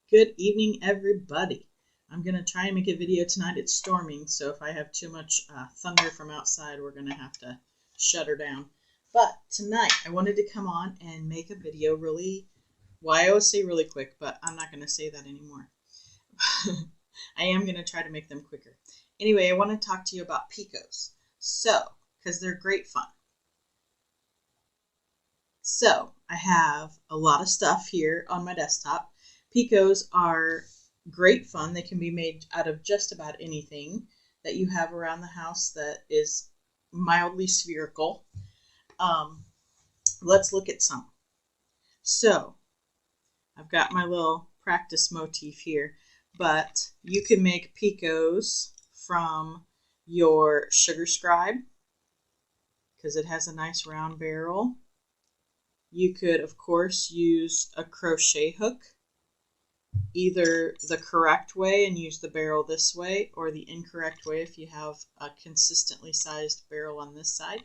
Good evening, everybody. I'm going to try and make a video tonight. It's storming, so if I have too much thunder from outside, we're going to have to shut her down. But tonight, I wanted to come on and make a video I always say really quick, but I'm not going to say that anymore. I am going to try to make them quicker. Anyway, I want to talk to you about Picots. Because they're great fun. So, I have a lot of stuff here on my desktop. Picots are great fun. They can be made out of just about anything that you have around the house that is mildly spherical. Let's look at some. So, I've got my little practice motif here, but you can make Picots from your sugar scribe because it has a nice round barrel. You could, of course, use a crochet hook, either the correct way and use the barrel this way, or the incorrect way if you have a consistently sized barrel on this side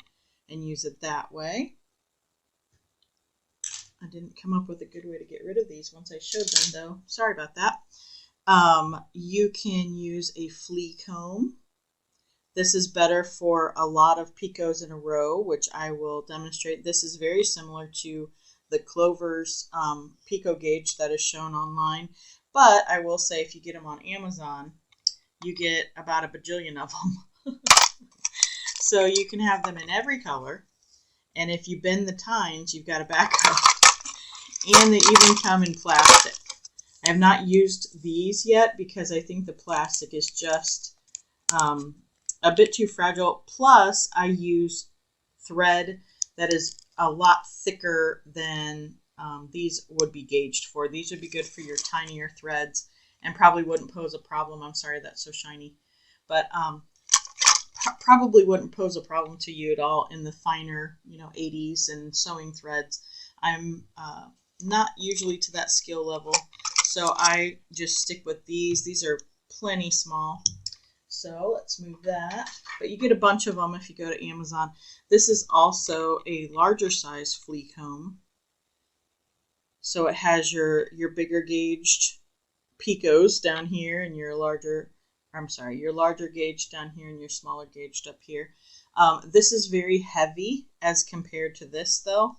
and use it that way. I didn't come up with a good way to get rid of these once I showed them, though. Sorry about that. You can use a flea comb. This is better for a lot of picots in a row, which I will demonstrate. This is very similar to the Clover's picot gauge that is shown online. But I will say if you get them on Amazon, you get about a bajillion of them. So you can have them in every color. And if you bend the tines, you've got a backup. And they even come in plastic. I have not used these yet because I think the plastic is just a bit too fragile. Plus, I use thread that is a lot thicker than these would be gauged for. These would be good for your tinier threads and probably wouldn't pose a problem. I'm sorry that's so shiny. But probably wouldn't pose a problem to you at all in the finer, 80s and sewing threads. I'm not usually to that skill level, so I just stick with these. These are plenty small. So let's move that. But you get a bunch of them if you go to Amazon. This is also a larger size flea comb. So it has your bigger gauged picots down here and your larger gauge down here and your smaller gauged up here. This is very heavy as compared to this though.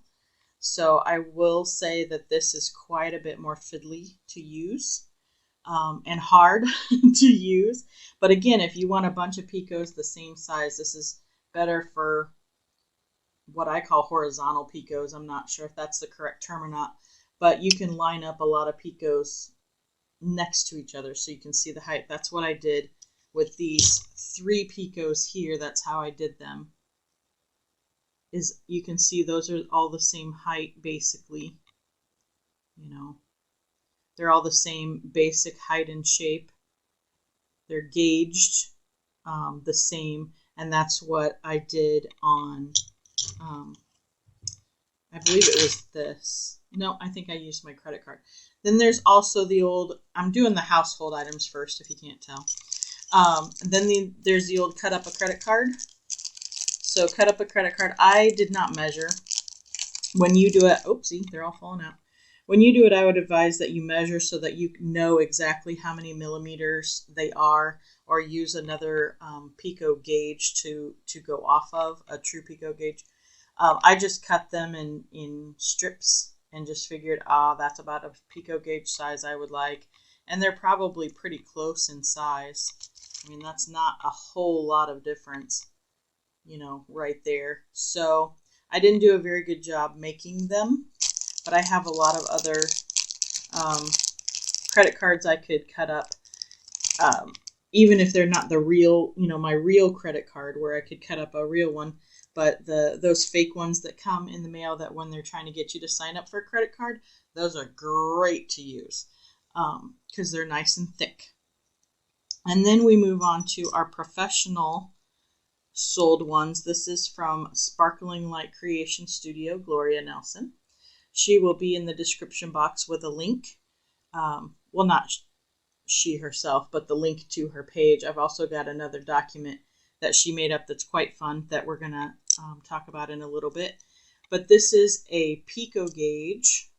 So I will say that this is quite a bit more fiddly to use. And hard to use. But again, if you want a bunch of picots the same size, this is better for what I call horizontal picots. I'm not sure if that's the correct term or not, but you can line up a lot of picots next to each other so you can see the height. That's what I did with these 3 picots here. That's how I did them. Is you can see those are all the same height basically, They're all the same basic height and shape. They're gauged the same, and that's what I did on, I believe it was this. No, I think I used my credit card. Then there's also the old, I'm doing the household items first if you can't tell. Then there's the old cut up a credit card. So cut up a credit card. I did not measure. When you do it, oopsie, they're all falling out. When you do it, I would advise that you measure so that you know exactly how many millimeters they are, or use another picot gauge to go off of, a true picot gauge. I just cut them in strips and just figured, that's about a picot gauge size I would like. And they're probably pretty close in size. I mean, that's not a whole lot of difference, right there. So I didn't do a very good job making them. But I have a lot of other credit cards I could cut up, even if they're not the real, my real credit card where I could cut up a real one. But those fake ones that come in the mail that when they're trying to get you to sign up for a credit card, those are great to use because they're nice and thick. And then we move on to our professional sold ones. This is from Sparkling Light Creation Studio, Gloria Nelson. She will be in the description box with a link. Well, not she herself, but the link to her page. I've also got another document that she made up that's quite fun that we're going to talk about in a little bit. But this is a picot gauge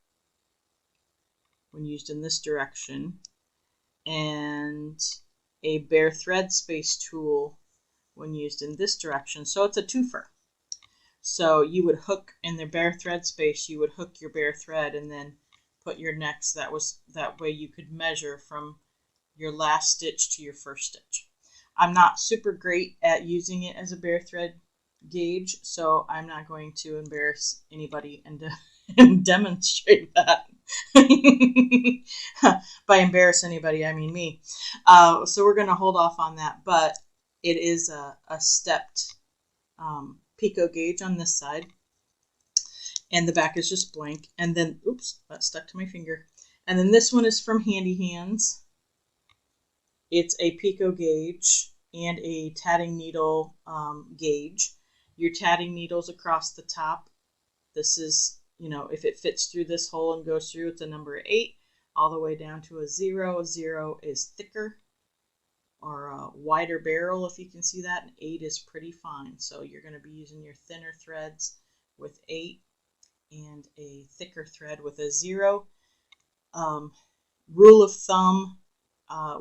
when used in this direction, and a bare thread space tool when used in this direction. So it's a twofer. So you would hook in the bare thread space, you would hook your bare thread and then put your next. That way you could measure from your last stitch to your first stitch. I'm not super great at using it as a bare thread gauge, so I'm not going to embarrass anybody and demonstrate that. By embarrass anybody, I mean me. So we're going to hold off on that, but it is a stepped picot gauge on this side, and the back is just blank. And then, oops, that stuck to my finger. And then this one is from Handy Hands. It's a picot gauge and a tatting needle gauge. Your tatting needle's across the top. This is, if it fits through this hole and goes through, it's a number 8, all the way down to a 0. A 0 is thicker or a wider barrel, if you can see that, and 8 is pretty fine. So you're going to be using your thinner threads with 8 and a thicker thread with a 0. Rule of thumb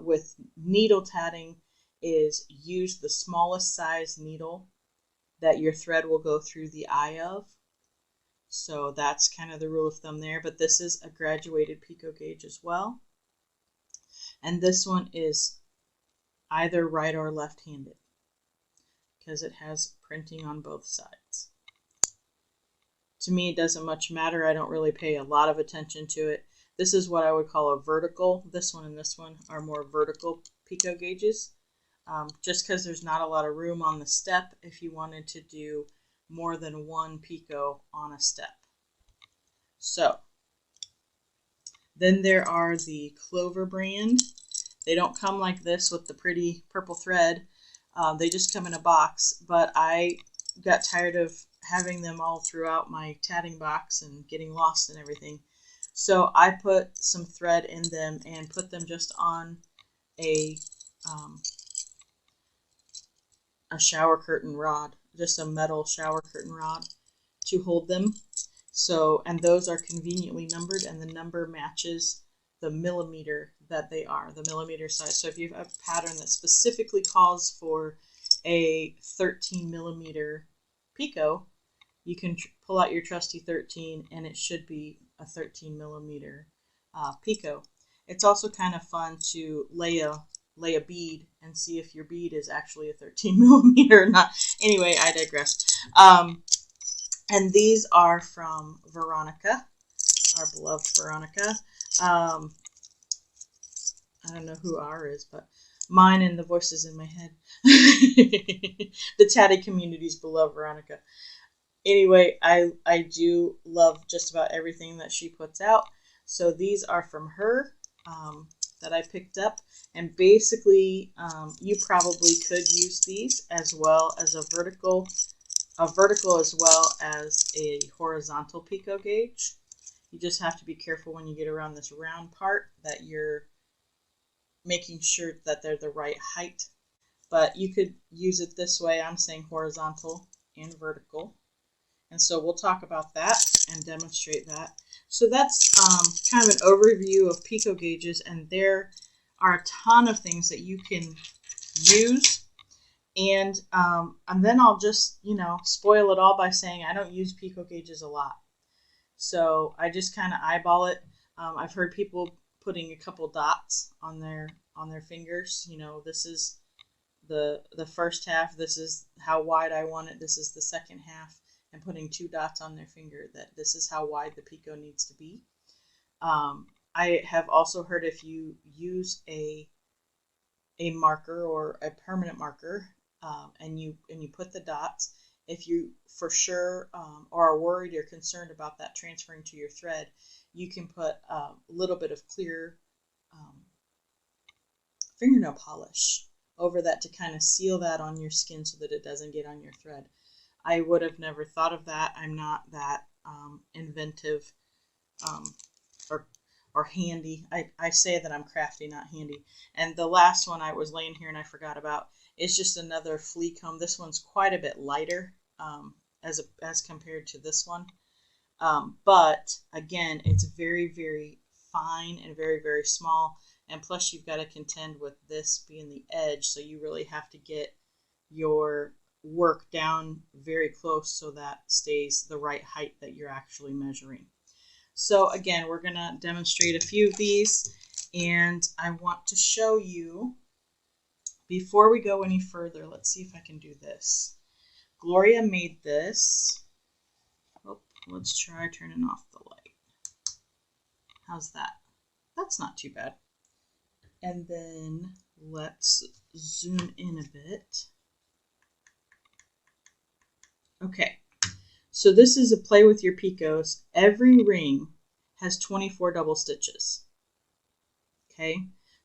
with needle tatting is use the smallest size needle that your thread will go through the eye of. So that's kind of the rule of thumb there, but this is a graduated picot gauge as well. And this one is either right or left-handed because it has printing on both sides. To me, it doesn't much matter. I don't really pay a lot of attention to it. This is what I would call a vertical. This one and this one are more vertical picot gauges, just because there's not a lot of room on the step if you wanted to do more than one picot on a step. So then there are the Clover brand. They don't come like this with the pretty purple thread. They just come in a box, but I got tired of having them all throughout my tatting box and getting lost and everything. So I put some thread in them and put them just on a shower curtain rod, just a metal shower curtain rod to hold them. So, and those are conveniently numbered, and the number matches the millimeter that they are, the millimeter size. So if you have a pattern that specifically calls for a 13 millimeter picot, you can pull out your trusty 13 and it should be a 13 millimeter picot. It's also kind of fun to lay a bead and see if your bead is actually a 13 millimeter or not. Anyway, I digress. And these are from Veronica, our beloved Veronica. I don't know who R is, but mine and the voices in my head. The tatty community's beloved Veronica. Anyway, I do love just about everything that she puts out. So these are from her that I picked up. And basically, you probably could use these as well as a vertical as well as a horizontal picot gauge. You just have to be careful when you get around this round part that you're making sure that they're the right height. But you could use it this way. I'm saying horizontal and vertical. And so we'll talk about that and demonstrate that. So that's kind of an overview of picot gauges, and there are a ton of things that you can use. And then I'll just, spoil it all by saying I don't use picot gauges a lot. So I just kind of eyeball it. I've heard people putting a couple dots on their fingers. This is the first half. This is how wide I want it. This is the second half. And putting 2 dots on their finger that this is how wide the picot needs to be. I have also heard if you use a marker or a permanent marker and you put the dots, if you for sure are worried or concerned about that transferring to your thread, you can put a little bit of clear fingernail polish over that to kind of seal that on your skin so that it doesn't get on your thread. I would have never thought of that. I'm not that inventive or handy. I say that I'm crafty, not handy. And the last one I was laying here and I forgot about is just another flea comb. This one's quite a bit lighter as compared to this one. But again, it's very, very fine and very, very small. And plus you've got to contend with this being the edge, so you really have to get your work down very close so that stays the right height that you're actually measuring. So again, we're going to demonstrate a few of these, and I want to show you, before we go any further, let's see if I can do this. Gloria made this. Oh, let's try turning off the light. How's that? That's not too bad. And then let's zoom in a bit. Okay, so this is a play with your picots. Every ring has 24 double stitches. Okay,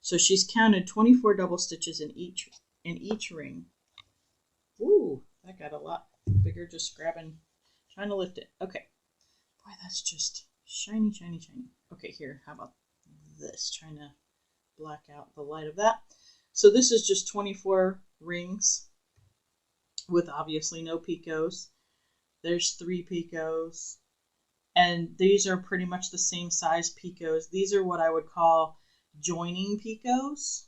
so she's counted 24 double stitches in each ring. Ooh, that got a lot bigger just grabbing, trying to lift it. Okay, boy, that's just shiny, shiny, shiny. Okay, here, how about this? Trying to black out the light of that. So this is just 24 rings with obviously no picots. There's 3 picots, and these are pretty much the same size picots. These are what I would call joining picots.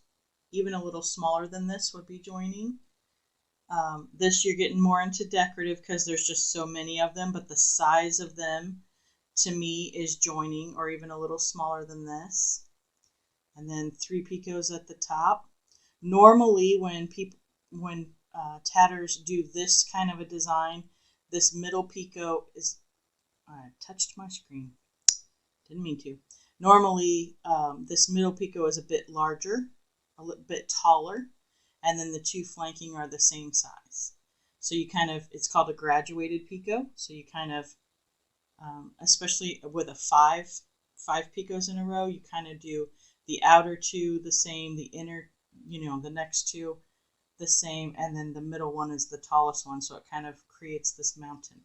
Even a little smaller than this would be joining. This you're getting more into decorative because there's just so many of them, but the size of them to me is joining, or even a little smaller than this. And then 3 picots at the top. Normally when tatters do this kind of a design, this middle picot is, I touched my screen, didn't mean to. Normally this middle picot is a bit larger, a little bit taller, and then the 2 flanking are the same size. So you kind of, it's called a graduated picot. So you kind of, especially with a five picots in a row, you kind of do the outer 2 the same, the inner, the next 2 the same, and then the middle one is the tallest one, so it kind of creates this mountain.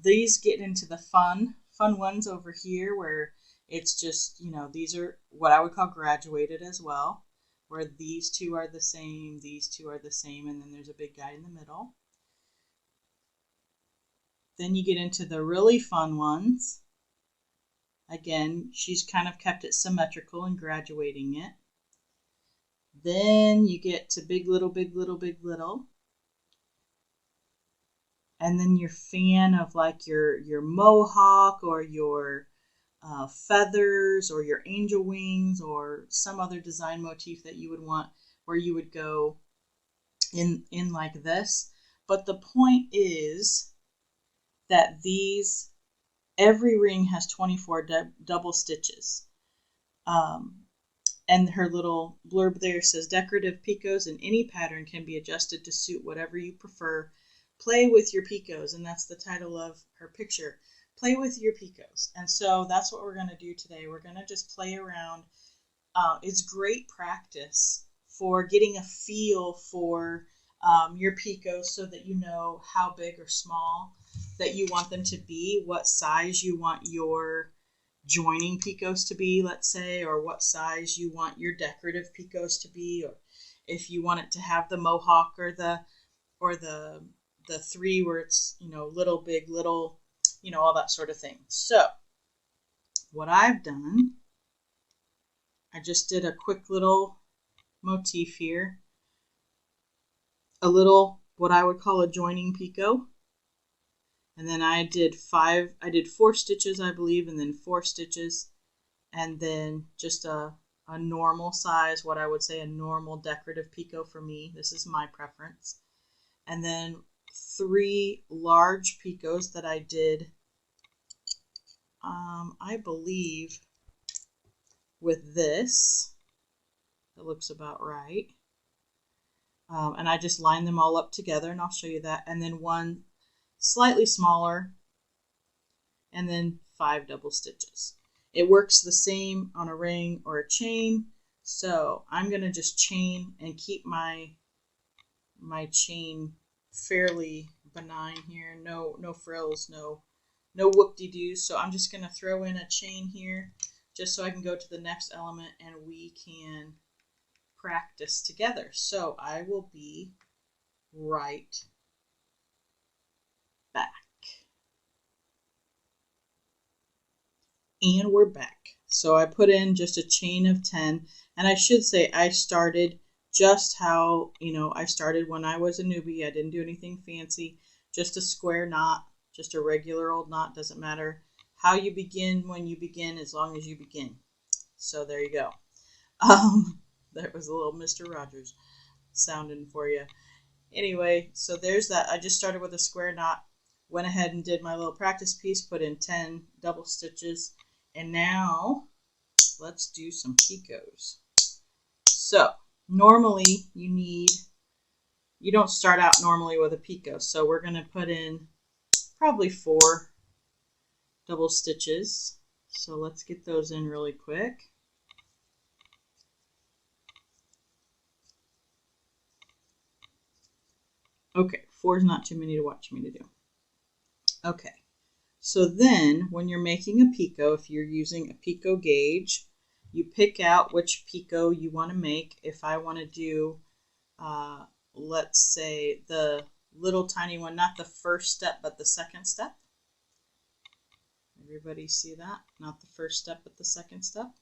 These get into the fun ones over here, where it's just, these are what I would call graduated as well, where these 2 are the same, these 2 are the same, and then there's a big guy in the middle. Then you get into the really fun ones. Again, she's kind of kept it symmetrical and graduating it. Then you get to big, little, big, little, big, little. And then your fan of like your mohawk, or your feathers, or your angel wings, or some other design motif that you would want, where you would go in like this. But the point is that every ring has 24 double stitches. And her little blurb there says, decorative picots in any pattern can be adjusted to suit whatever you prefer. Play with your picots, and that's the title of her picture. Play with your picots. And so that's what we're going to do today. We're going to just play around. It's great practice for getting a feel for your picots, so that you know how big or small that you want them to be, what size you want your joining picots to be, let's say, or what size you want your decorative picots to be, or if you want it to have the mohawk or the 3 where it's, little, big, little, all that sort of thing. So what I've done, I just did a quick little motif here, a little, what I would call a joining picot. And then I did 4 stitches, I believe, and then 4 stitches, and then just a normal size, what I would say a normal decorative picot for me. This is my preference. And then 3 large picots that I did, I believe, with this. It looks about right. And I just lined them all up together, and I'll show you that. And then 1 slightly smaller, and then 5 double stitches. It works the same on a ring or a chain, so I'm going to just chain and keep my chain fairly benign here. No frills, no whoop-de-doos. So I'm just going to throw in a chain here just so I can go to the next element and we can practice together. So I will be right back. And we're back. So I put in just a chain of 10, and I should say I started just how, I started when I was a newbie. I didn't do anything fancy, just a square knot, just a regular old knot. Doesn't matter how you begin, when you begin, as long as you begin. So there you go. That was a little Mr. Rogers sounding for you. Anyway, so there's that. I just started with a square knot, went ahead and did my little practice piece, put in 10 double stitches, and now let's do some picots. So normally you don't start out normally with a picot, so we're going to put in probably 4 double stitches. So let's get those in really quick. Okay, 4 is not too many to watch me to do. Okay, so then when you're making a picot, if you're using a picot gauge, you pick out which picot you want to make. If I want to do, let's say, the little tiny one, not the first step, but the second step. Everybody see that? Not the first step, but the second step,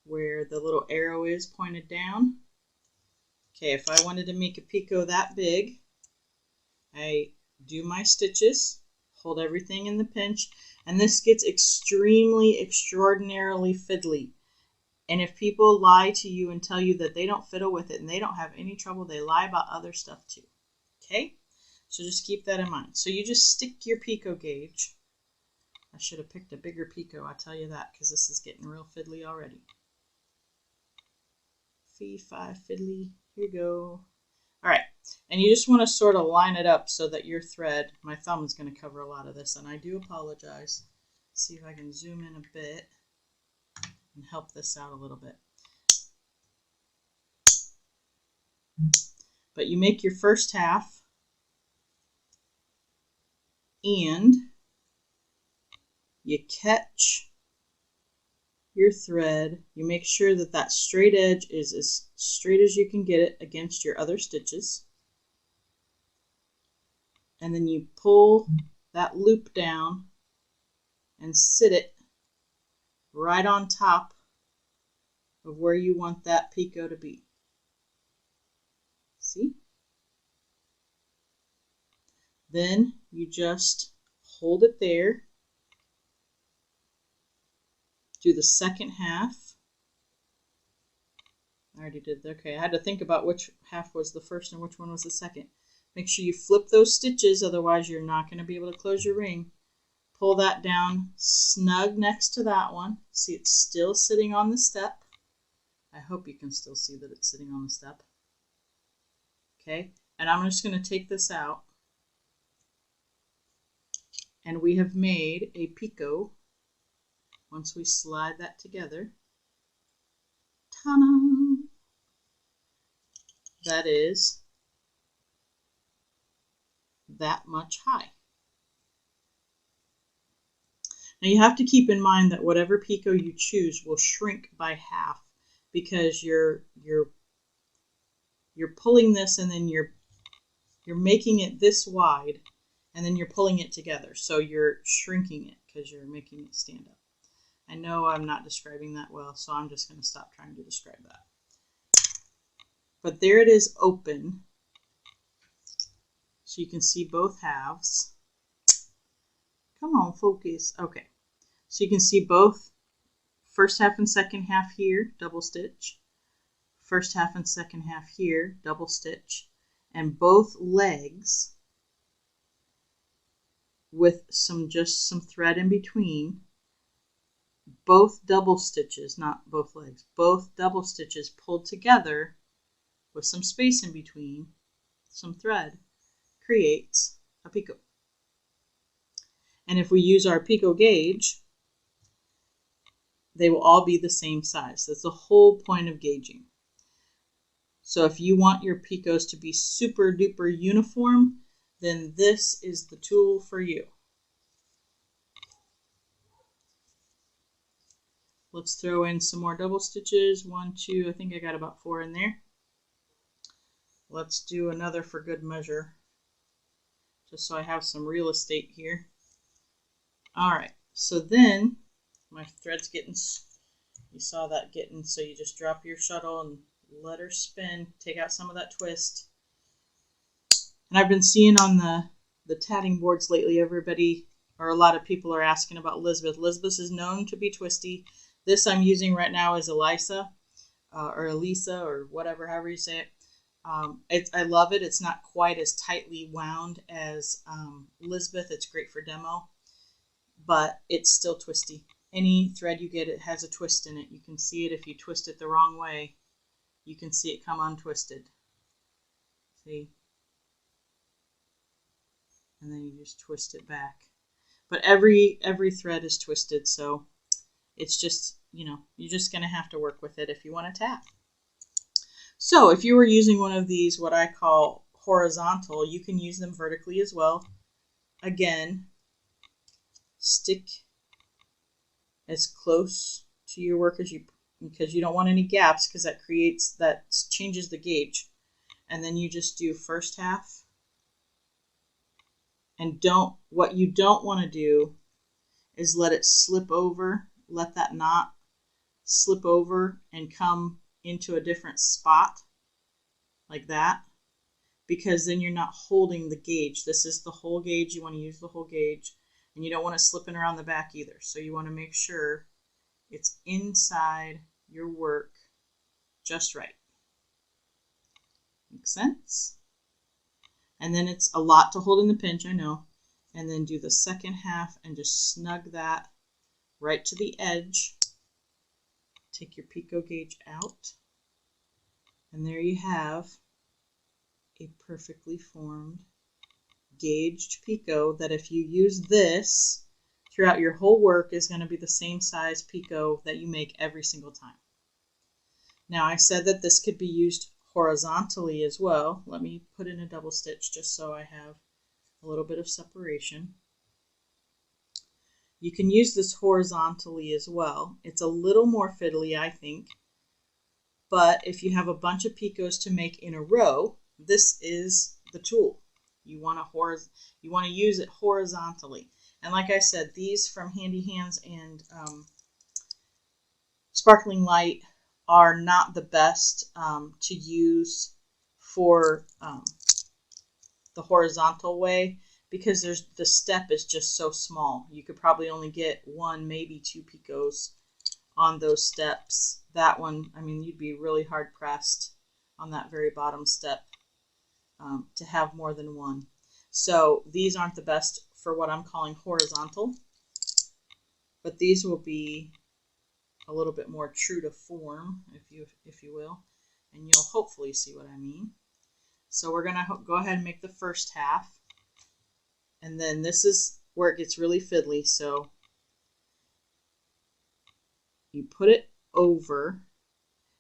where the little arrow is pointed down. Okay, if I wanted to make a picot that big, I do my stitches, hold everything in the pinch, and this gets extraordinarily fiddly. And if people lie to you and tell you that they don't fiddle with it and they don't have any trouble, they lie about other stuff too. Okay? So just keep that in mind. So you just stick your picot gauge. I should have picked a bigger picot, I'll tell you that, because this is getting real fiddly already. Fee, fi, fiddly. Here you go. All right, and you just want to sort of line it up so that your thread, my thumb is going to cover a lot of this, and I do apologize. Let's see if I can zoom in a bit and help this out a little bit. But you make your first half, and you catch your thread. You make sure that that straight edge is as straight as you can get it against your other stitches. And then you pull that loop down and sit it right on top of where you want that picot to be. See? Then you just hold it there. Do the second half. I already did. Okay, I had to think about which half was the first and which one was the second. Make sure you flip those stitches, otherwise you're not going to be able to close your ring. Pull that down snug next to that one. See, it's still sitting on the step. I hope you can still see that it's sitting on the step. Okay, and I'm just going to take this out. And we have made a picot. Once we slide that together, ta-da! That is that much high. Now you have to keep in mind that whatever picot you choose will shrink by half, because you're pulling this and then you're making it this wide, and then you're pulling it together, so you're shrinking it because you're making it stand up. I know I'm not describing that well, so I'm just going to stop trying to describe that. But there it is open, so you can see both halves. Come on, focus. Okay, so you can see both first half and second half here, double stitch. First half and second half here, double stitch. And both legs with just some thread in between. Both double stitches, not both legs, both double stitches pulled together with some space in between, some thread, creates a picot. And if we use our picot gauge, they will all be the same size. That's the whole point of gauging. So if you want your picots to be super duper uniform, then this is the tool for you. Let's throw in some more double stitches. 1, 2, I think I got about 4 in there. Let's do another for good measure, just so I have some real estate here. All right, so then my thread's getting, you saw that getting, so you just drop your shuttle and let her spin, take out some of that twist. And I've been seeing on the tatting boards lately, everybody, or a lot of people are asking about Elizabeth. Elizabeth is known to be twisty. This I'm using right now is Elisa, or Elisa, or whatever, however you say it. I love it. It's not quite as tightly wound as Elizabeth. It's great for demo, but it's still twisty. Any thread you get, it has a twist in it. You can see it if you twist it the wrong way. You can see it come untwisted. See? And then you just twist it back. But every thread is twisted, so it's just, you know, you're just going to have to work with it if you want to tat. So if you were using one of these, what I call horizontal, you can use them vertically as well. Again, stick as close to your work as you, because you don't want any gaps, because that changes the gauge. And then you just do first half. And what you don't want to do is let it slip over, let that knot slip over and come into a different spot like that, because then you're not holding the gauge. This is the whole gauge. You want to use the whole gauge, and you don't want to slip it around the back either. So you want to make sure it's inside your work just right. Make sense? And then it's a lot to hold in the pinch, I know. And then do the second half and just snug that right to the edge. Take your picot gauge out. And there you have a perfectly formed gauged picot that if you use this throughout your whole work is going to be the same size picot that you make every single time. Now I said that this could be used horizontally as well. Let me put in a double stitch just so I have a little bit of separation. You can use this horizontally as well. It's a little more fiddly, I think, but if you have a bunch of picots to make in a row, this is the tool. You want to use it horizontally. And like I said, these from Handy Hands and Sparkling Light are not the best to use for the horizontal way, because the step is just so small. You could probably only get one, maybe two picots on those steps. That one, I mean, you'd be really hard pressed on that very bottom step to have more than one. So these aren't the best for what I'm calling horizontal, but these will be a little bit more true to form, if you will, and you'll hopefully see what I mean. So we're going to go ahead and make the first half, and then this is where it gets really fiddly. So you put it over,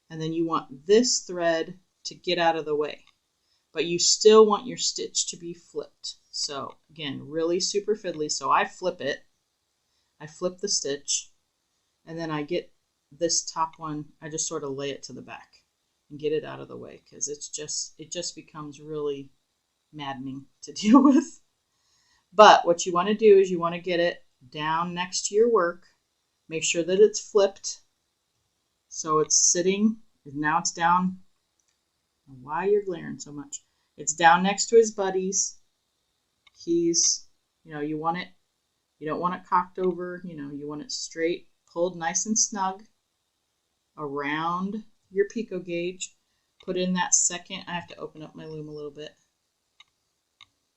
and then you want this thread to get out of the way, but you still want your stitch to be flipped. So again, really super fiddly. So I flip it, I flip the stitch, and then I get this top one, I just sort of lay it to the back and get it out of the way, because it just becomes really maddening to deal with. But what you want to do is you want to get it down next to your work. Make sure that it's flipped. So it's sitting, now it's down. Why you're glaring so much? It's down next to his buddies. He's, you know, you want it, you don't want it cocked over, you know, you want it straight, pulled nice and snug around your picot gauge. Put in that second, I have to open up my loom a little bit.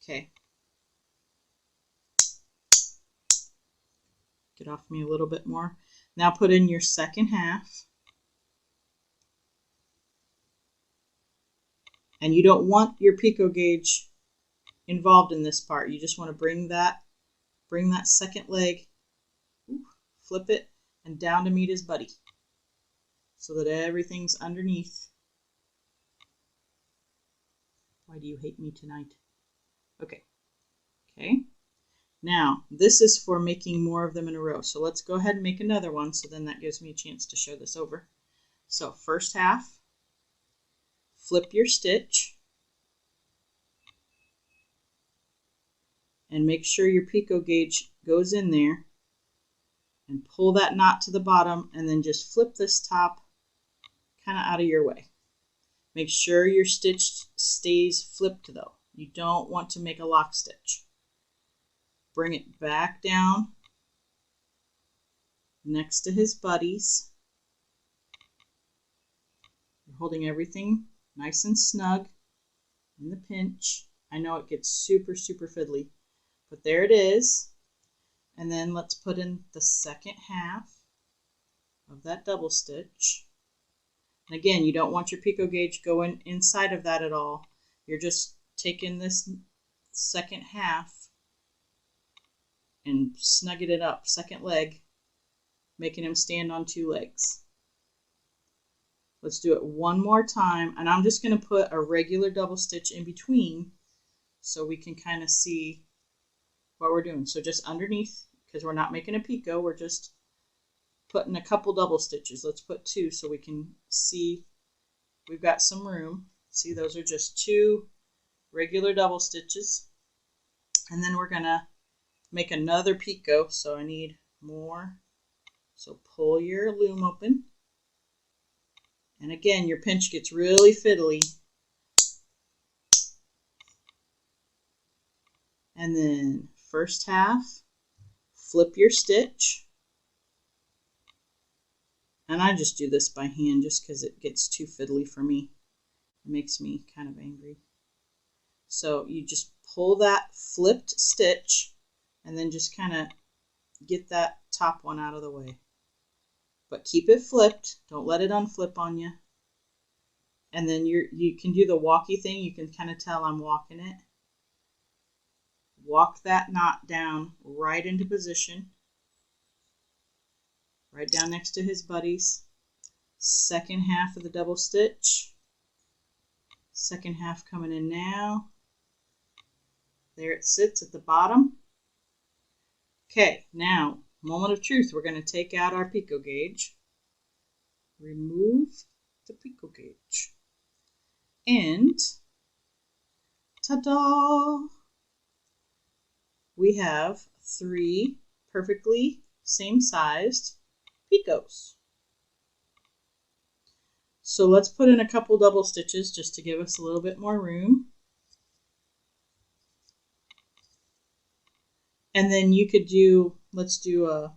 Okay. Get off me a little bit more. Now put in your second half. And you don't want your picot gauge involved in this part. You just want to bring that second leg, flip it, and down to meet his buddy, so that everything's underneath. Why do you hate me tonight? Okay. Okay. Now, this is for making more of them in a row. So let's go ahead and make another one, so then that gives me a chance to show this over. So first half, flip your stitch, and make sure your picot gauge goes in there. and pull that knot to the bottom, and then just flip this top kind of out of your way. Make sure your stitch stays flipped though. You don't want to make a lock stitch. Bring it back down next to his buddies. You're holding everything nice and snug in the pinch. I know it gets super fiddly, but there it is. And then let's put in the second half of that double stitch. And again, you don't want your picot gauge going inside of that at all. You're just taking this second half and snugging it up, second leg, making him stand on two legs. Let's do it one more time, and I'm just going to put a regular double stitch in between so we can kind of see what we're doing. So just underneath, because we're not making a picot, we're just putting a couple double stitches. Let's put two so we can see we've got some room. See, those are just two regular double stitches. And then we're going to make another picot, so I need more. So pull your loom open. And again, your pinch gets really fiddly. And then first half, flip your stitch. And I just do this by hand just because it gets too fiddly for me. It makes me kind of angry. So you just pull that flipped stitch and then just kind of get that top one out of the way. But keep it flipped. Don't let it unflip on you. And then you can do the walkie thing. You can kind of tell I'm walking it. Walk that knot down right into position. Right down next to his buddies. Second half of the double stitch. Second half coming in now. There it sits at the bottom. Okay, now, moment of truth. We're going to take out our picot gauge. Remove the picot gauge. And, ta-da! We have 3 perfectly same-sized picots. So let's put in a couple double stitches just to give us a little bit more room. And then you could do, let's do a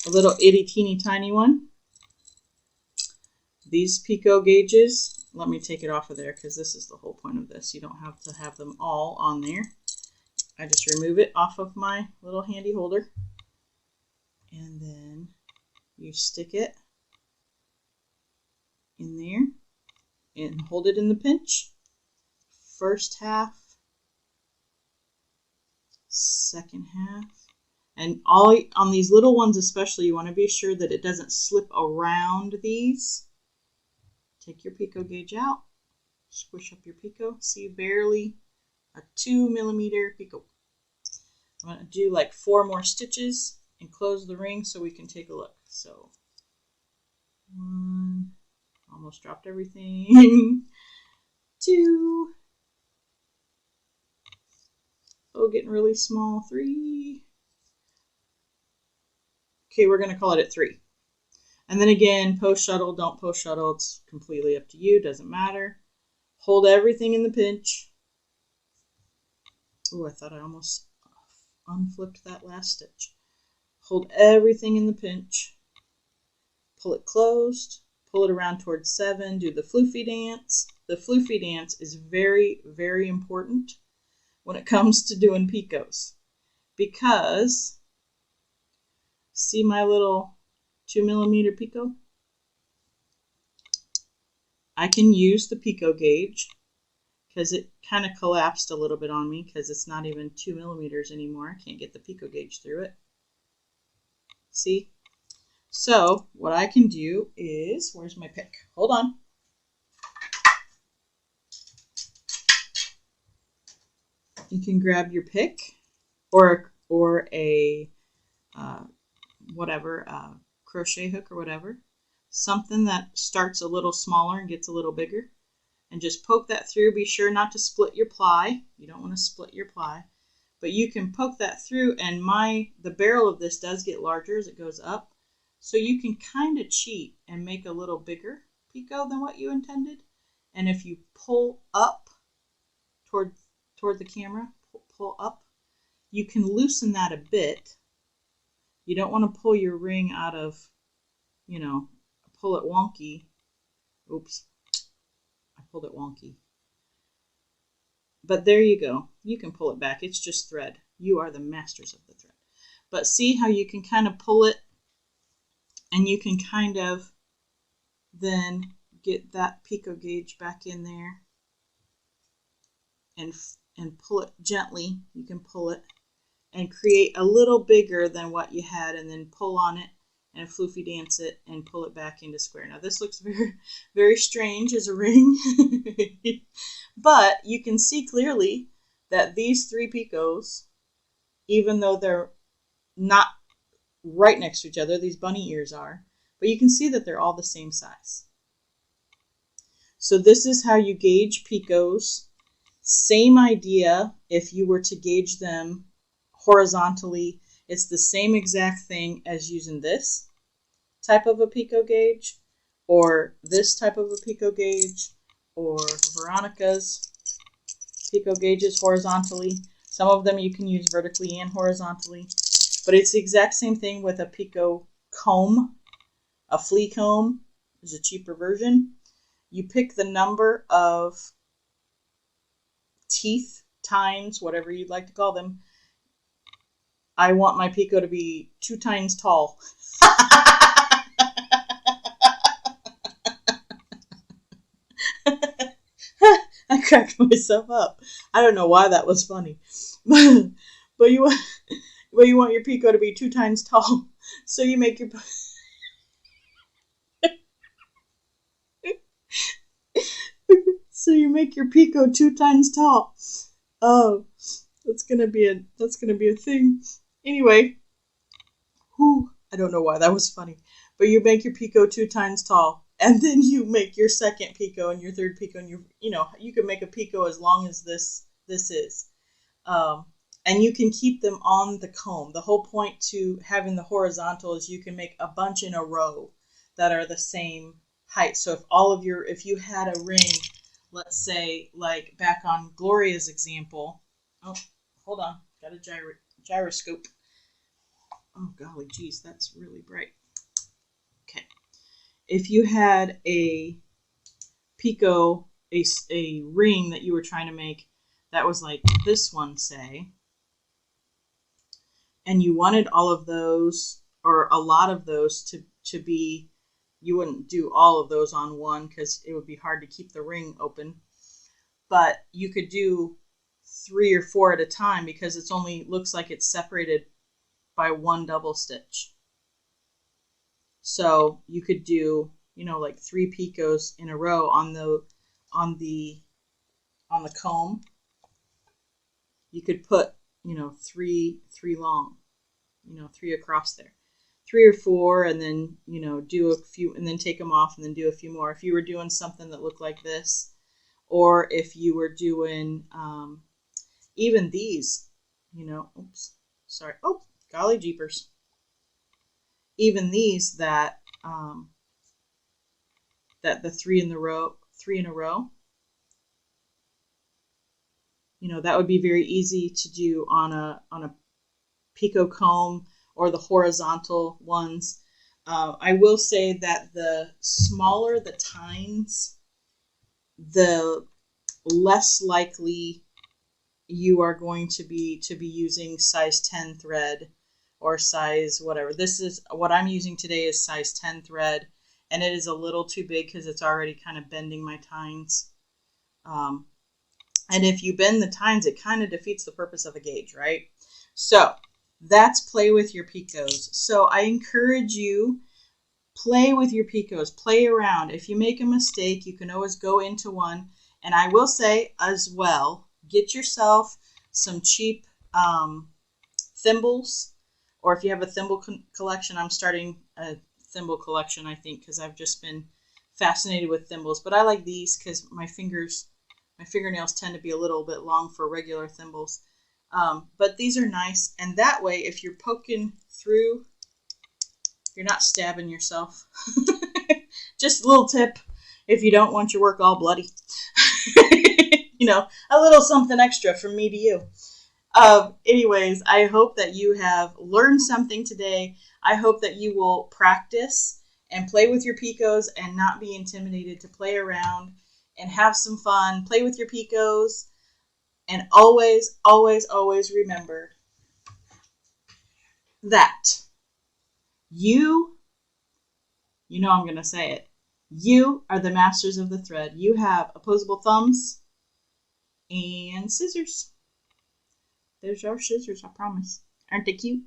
little itty teeny tiny one. These picot gauges, let me take it off of there because this is the whole point of this. You don't have to have them all on there. I just remove it off of my little handy holder. And then you stick it in there and hold it in the pinch. First half, second half. And all on these little ones especially, you want to be sure that it doesn't slip around these. Take your picot gauge out, squish up your picot. See, barely a 2 millimeter picot. I'm going to do like 4 more stitches and close the ring so we can take a look. So 1, almost dropped everything. 2, oh, getting really small. 3. Okay, we're going to call it at 3. And then again, post shuttle, don't post shuttle. It's completely up to you. Doesn't matter. Hold everything in the pinch. Oh, I thought I almost unflipped that last stitch. Hold everything in the pinch. Pull it closed. Pull it around towards 7. Do the floofy dance. The floofy dance is very, very important when it comes to doing picots. Because, see my little 2 millimeter picot? I can use the picot gauge because it kind of collapsed a little bit on me because it's not even 2 millimeters anymore. I can't get the picot gauge through it. See? So what I can do is, where's my pick? Hold on. You can grab your pick or a crochet hook or whatever, something that starts a little smaller and gets a little bigger, and just poke that through. Be sure not to split your ply. You don't want to split your ply, but you can poke that through, and the barrel of this does get larger as it goes up. So you can kind of cheat and make a little bigger picot than what you intended. And if you pull up toward the camera, pull up, you can loosen that a bit. You don't want to pull your ring out of, pull it wonky. Oops, I pulled it wonky. But there you go. You can pull it back. It's just thread. You are the masters of the thread. But see how you can kind of pull it, and you can kind of then get that picot gauge back in there and pull it gently. You can pull it and create a little bigger than what you had, and then pull on it and floofy dance it and pull it back into square. Now this looks very, very strange as a ring, but you can see clearly that these 3 picots, even though they're not right next to each other, these bunny ears are, but you can see that they're all the same size. So this is how you gauge picots. Same idea if you were to gauge them horizontally. It's the same exact thing as using this type of a picot gauge, or this type of a picot gauge, or Veronica's picot gauges horizontally. Some of them you can use vertically and horizontally, but it's the exact same thing with a picot comb. A flea comb is a cheaper version. You pick the number of teeth, tines, whatever you'd like to call them. I want my picot to be 2 tines tall. I cracked myself up. I don't know why that was funny, but you want your picot to be 2 tines tall, so you make your picot 2 tines tall. Oh, that's gonna be a thing. Anyway, I don't know why that was funny, but you make your picot 2 tines tall, and then you make your second picot and your third picot, and you can make a picot as long as this is, and you can keep them on the comb. The whole point to having the horizontal is you can make a bunch in a row that are the same height. So if you had a ring, let's say like back on Gloria's example. Oh, hold on, got a gyroscope. Oh golly, geez, that's really bright. Okay, if you had a picot, a ring that you were trying to make that was like this one, say, and you wanted all of those or a lot of those to be, you wouldn't do all of those on one because it would be hard to keep the ring open, but you could do 3 or 4 at a time because it's only looks like it's separated by 1 double stitch. So you could do, like 3 picots in a row on the comb. You could put, 3 long, 3 across there, 3 or 4, and then, do a few, and then take them off and then do a few more. If you were doing something that looked like this, or if you were doing, even these, oops, sorry. Oh, golly jeepers. Even these that the 3 in a row, that would be very easy to do on a picot comb or the horizontal ones. I will say that the smaller the tines, the less likely you are going to be using size 10 thread or size whatever. This is what I'm using today is size 10 thread, and it is a little too big because it's already kind of bending my tines. And if you bend the tines, it kind of defeats the purpose of a gauge, right? So that's play with your picots. So I encourage you, play with your picots, play around. If you make a mistake, you can always go into one. And I will say as well, get yourself some cheap thimbles, or if you have a thimble collection. I'm starting a thimble collection, I think, because I've just been fascinated with thimbles. But I like these because my fingernails tend to be a little bit long for regular thimbles. But these are nice, and that way if you're poking through, you're not stabbing yourself. Just a little tip if you don't want your work all bloody. You know, a little something extra from me to you. Anyways, I hope that you have learned something today. I hope that you will practice and play with your Picots and not be intimidated to play around and have some fun. Play with your Picots, and always, always, always remember that you know I'm going to say it, you are the masters of the thread. You have opposable thumbs and scissors. There's our scissors, I promise. Aren't they cute?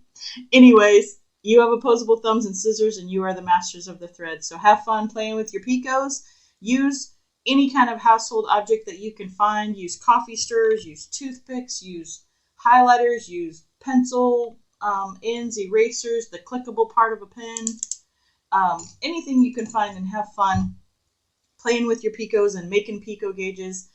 Anyways, you have opposable thumbs and scissors, and you are the masters of the thread. So have fun playing with your Picots. Use any kind of household object that you can find. Use coffee stirrers, use toothpicks, use highlighters, use pencil ends, erasers, the clickable part of a pen. Anything you can find, and have fun playing with your Picots and making Picot gauges.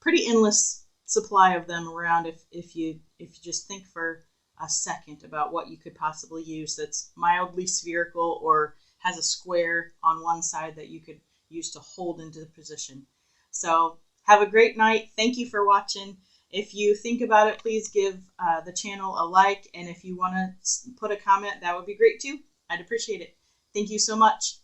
Pretty endless supply of them around if you just think for a second about what you could possibly use that's mildly spherical or has a square on one side that you could use to hold into the position. So have a great night. Thank you for watching. If you think about it, please give the channel a like, and if you want to put a comment, that would be great too. I'd appreciate it. Thank you so much.